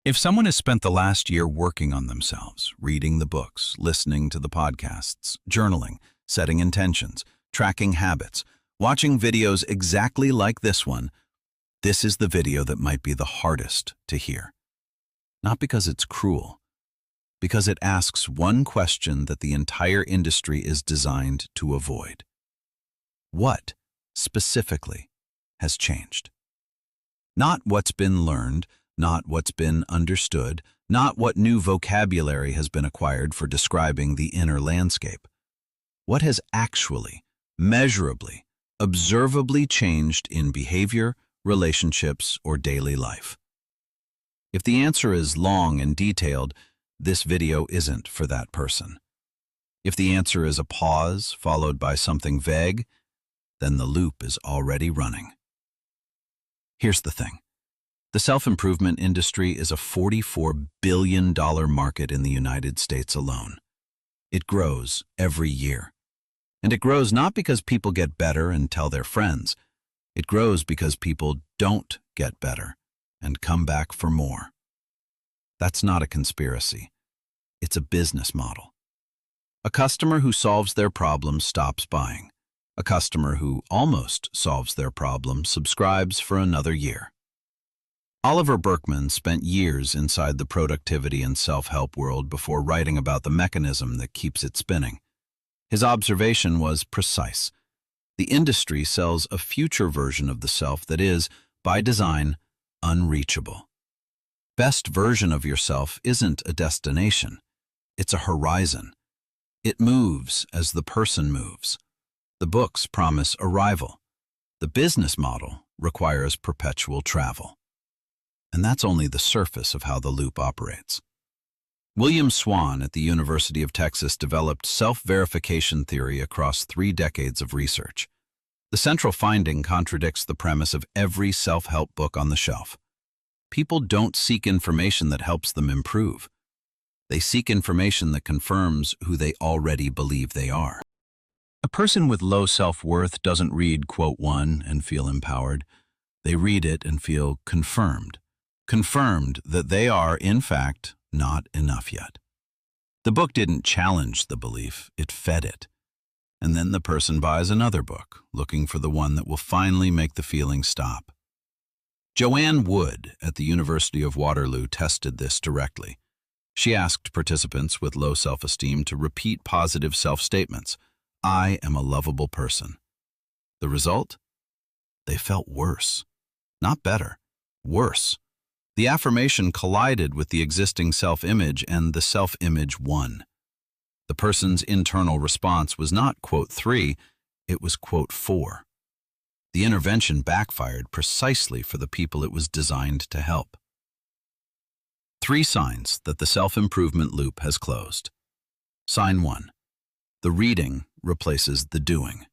If someone has spent the last year working on themselves, reading the books, listening to the podcasts, journaling, setting intentions, tracking habits, watching videos exactly like this one, this is the video that might be the hardest to hear. Not because it's cruel, because it asks one question that the entire industry is designed to avoid. What, specifically, has changed? Not what's been learned, not what's been understood, not what new vocabulary has been acquired for describing the inner landscape. What has actually, measurably, observably changed in behavior, relationships, or daily life? If the answer is long and detailed, this video isn't for that person. If the answer is a pause followed by something vague, then the loop is already running. Here's the thing. The self-improvement industry is a $44 billion market in the United States alone. It grows every year. And it grows not because people get better and tell their friends. It grows because people don't get better and come back for more. That's not a conspiracy. It's a business model. A customer who solves their problem stops buying. A customer who almost solves their problem subscribes for another year. Oliver Burkeman spent years inside the productivity and self-help world before writing about the mechanism that keeps it spinning. His observation was precise. The industry sells a future version of the self that is, by design, unreachable. Best version of yourself isn't a destination. It's a horizon. It moves as the person moves. The books promise arrival. The business model requires perpetual travel. And that's only the surface of how the loop operates. William Swann at the University of Texas developed self-verification theory across 3 decades of research. The central finding contradicts the premise of every self-help book on the shelf. People don't seek information that helps them improve. They seek information that confirms who they already believe they are. A person with low self-worth doesn't read quote 1 and feel empowered. They read it and feel confirmed. Confirmed that they are, in fact, not enough yet. The book didn't challenge the belief, it fed it. And then the person buys another book, looking for the one that will finally make the feeling stop. Joanne Wood at the University of Waterloo tested this directly. She asked participants with low self-esteem to repeat positive self-statements. I am a lovable person. The result? They felt worse. Not better, worse. The affirmation collided with the existing self-image and the self-image won. The person's internal response was not quote 3, it was quote 4. The intervention backfired precisely for the people it was designed to help. 3 signs that the self-improvement loop has closed. Sign 1. The reading replaces the doing.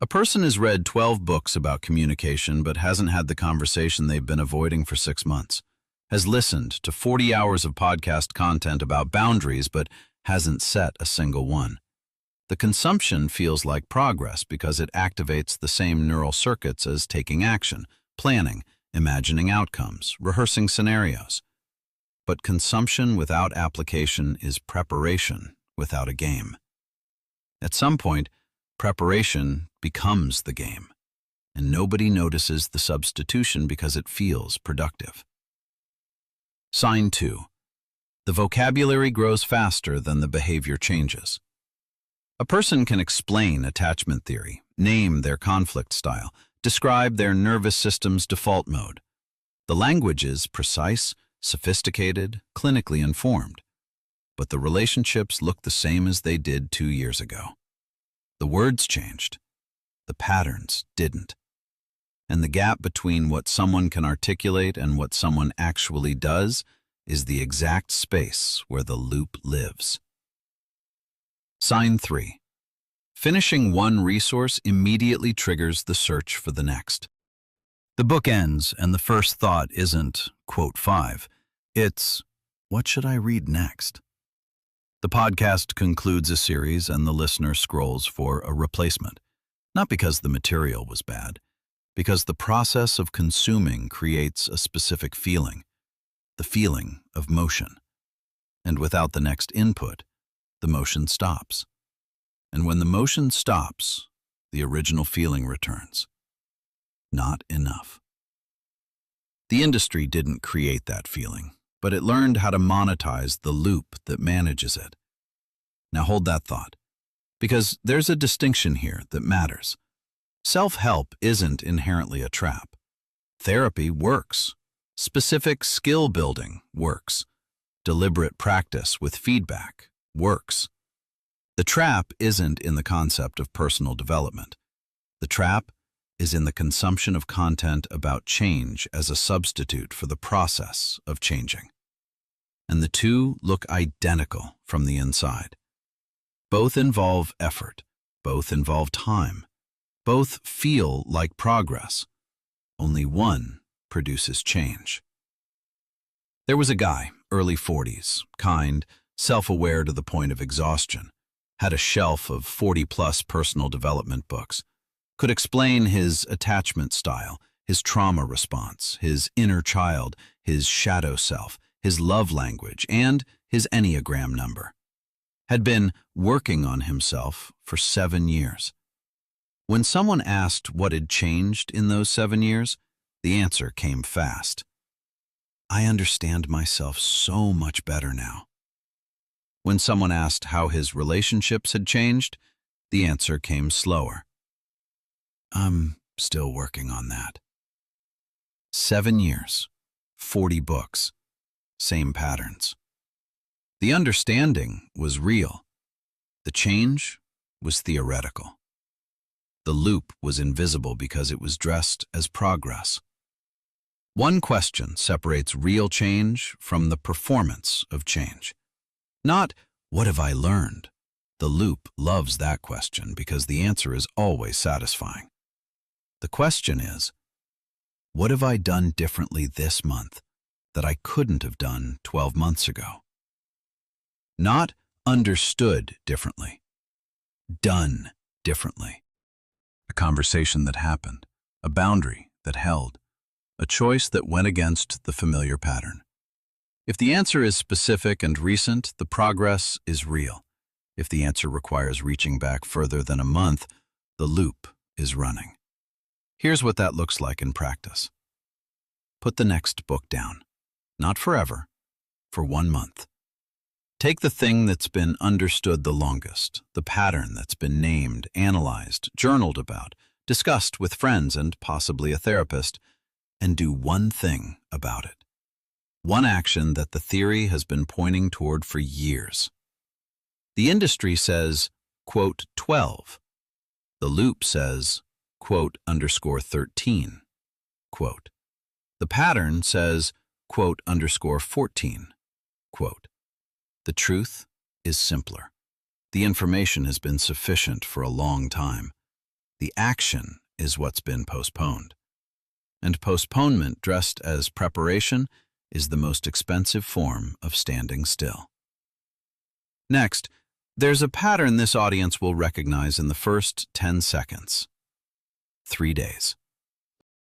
A person has read 12 books about communication but hasn't had the conversation they've been avoiding for 6 months, has listened to 40 hours of podcast content about boundaries but hasn't set a single one. The consumption feels like progress because it activates the same neural circuits as taking action, planning, imagining outcomes, rehearsing scenarios. But consumption without application is preparation without a game. At some point, preparation becomes the game, and nobody notices the substitution because it feels productive. Sign 2. The vocabulary grows faster than the behavior changes. A person can explain attachment theory, name their conflict style, describe their nervous system's default mode. The language is precise, sophisticated, clinically informed. But the relationships look the same as they did 2 years ago. The words changed. The patterns didn't. And the gap between what someone can articulate and what someone actually does is the exact space where the loop lives. Sign 3. Finishing one resource immediately triggers the search for the next. The book ends, and the first thought isn't, quote 5. It's, what should I read next? The podcast concludes a series and the listener scrolls for a replacement. Not because the material was bad, because the process of consuming creates a specific feeling. the feeling of motion. And without the next input, the motion stops. And when the motion stops, the original feeling returns. Not enough. The industry didn't create that feeling, but it learned how to monetize the loop that manages it. Now hold that thought, because there's a distinction here that matters. Self-help isn't inherently a trap. Therapy works. Specific skill building works. Deliberate practice with feedback works. The trap isn't in the concept of personal development. The trap is in the consumption of content about change as a substitute for the process of changing. And the two look identical from the inside. Both involve effort. Both involve time. Both feel like progress. Only one produces change. There was a guy, early 40s, kind, self-aware to the point of exhaustion, had a shelf of 40-plus personal development books, could explain his attachment style, his trauma response, his inner child, his shadow self, his love language, and his Enneagram number. Had been working on himself for 7 years. When someone asked what had changed in those 7 years, the answer came fast. I understand myself so much better now. When someone asked how his relationships had changed, the answer came slower. I'm still working on that. 7 years, 40 books, same patterns. The understanding was real. The change was theoretical. The loop was invisible because it was dressed as progress. One question separates real change from the performance of change. Not, what have I learned? The loop loves that question because the answer is always satisfying. The question is, what have I done differently this month that I couldn't have done 12 months ago? Not understood differently, done differently. A conversation that happened, a boundary that held, a choice that went against the familiar pattern. If the answer is specific and recent, the progress is real. If the answer requires reaching back further than a month, the loop is running. Here's what that looks like in practice. Put the next book down. Not forever, for 1 month. Take the thing that's been understood the longest, the pattern that's been named, analyzed, journaled about, discussed with friends and possibly a therapist, and do one thing about it. One action that the theory has been pointing toward for years. The industry says, quote, 12. The loop says, quote, _13, quote. The pattern says, quote, _14, quote. The truth is simpler. The information has been sufficient for a long time. The action is what's been postponed. And postponement dressed as preparation is the most expensive form of standing still. Next, there's a pattern this audience will recognize in the first 10 seconds. 3 days.